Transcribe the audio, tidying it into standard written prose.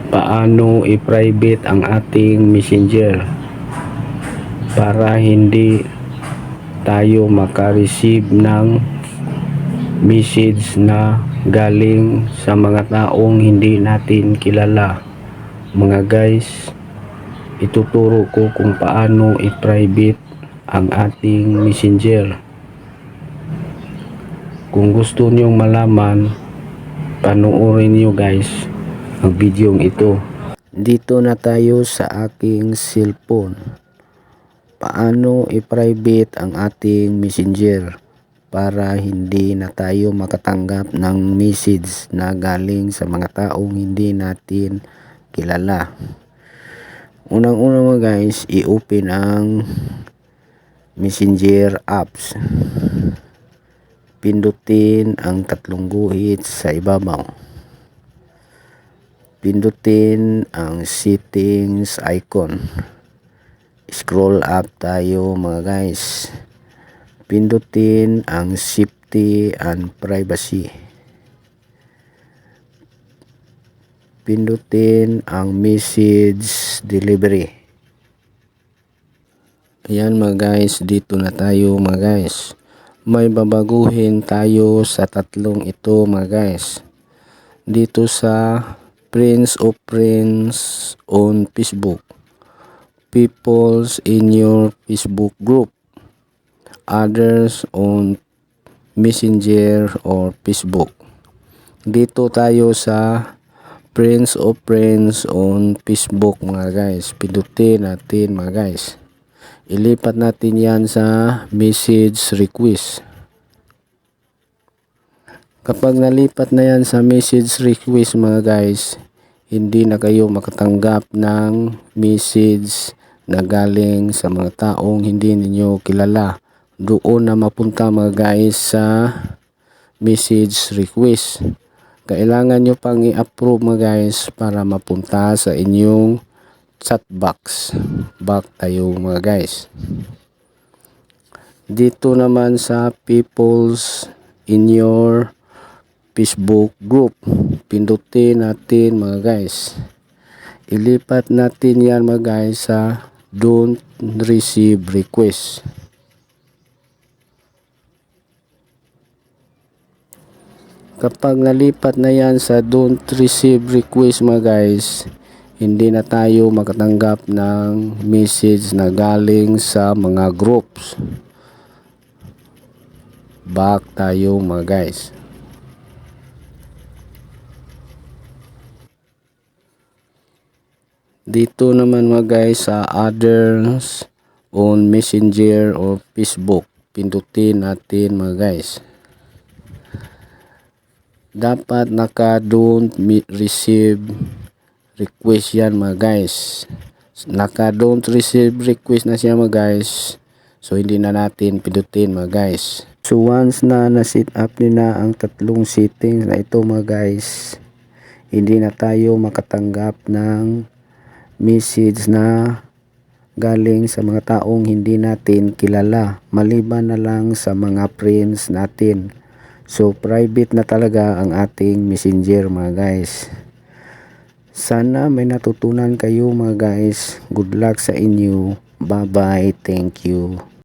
paano i-private ang ating messenger para hindi tayo makareceive ng message na galing sa mga taong hindi natin kilala. Mga guys, ituturo ko kung paano i-private ang ating messenger. Kung gusto nyong malaman, panoorin nyo guys ang video ito. Dito na tayo sa aking cellphone. Paano i-private ang ating messenger para hindi na tayo makatanggap ng message na galing sa mga taong hindi natin kilala. Unang-una mga guys, i-open ang messenger apps. Pindutin ang tatlong guhit sa ibabaw. Pindutin ang settings icon. Scroll up tayo mga guys. Pindutin ang safety and privacy. Pindutin ang message delivery. Ayan mga guys, dito na tayo mga guys. May babaguhin tayo sa tatlong ito mga guys. Dito sa Friends of Friends on Facebook, Peoples in your Facebook group, Others on Messenger or Facebook. Dito tayo sa Friends of Friends on Facebook mga guys. Pindutin natin mga guys. Ilipat natin yan sa message request. Kapag nalipat na yan sa message request mga guys, hindi na kayo makatanggap ng message na galing sa mga taong hindi ninyo kilala. Doon na mapunta mga guys sa message request. Kailangan nyo pang i-approve mga guys para mapunta sa inyong chat box. Back tayo mga guys. Dito naman sa Peoples in your Facebook group, pindutin natin mga guys. Ilipat natin yan mga guys sa don't receive request. Kapag nalipat na yan sa don't receive request mga guys, hindi na tayo makatanggap ng message na galing sa mga groups. Back tayo mga guys. Dito naman mga guys sa others on Messenger or Facebook, pindutin natin mga guys. Dapat naka don't receive request yan mga guys. Naka don't receive request na siya mga guys. So hindi na natin pindutin mga guys. So once na na-set up nila ang tatlong settings na ito mga guys, hindi na tayo makatanggap ng message na galing sa mga taong hindi natin kilala, maliban na lang sa mga friends natin. So private na talaga ang ating messenger mga guys. Sana may natutunan kayo mga guys. Good luck sa inyo. Bye bye. Thank you.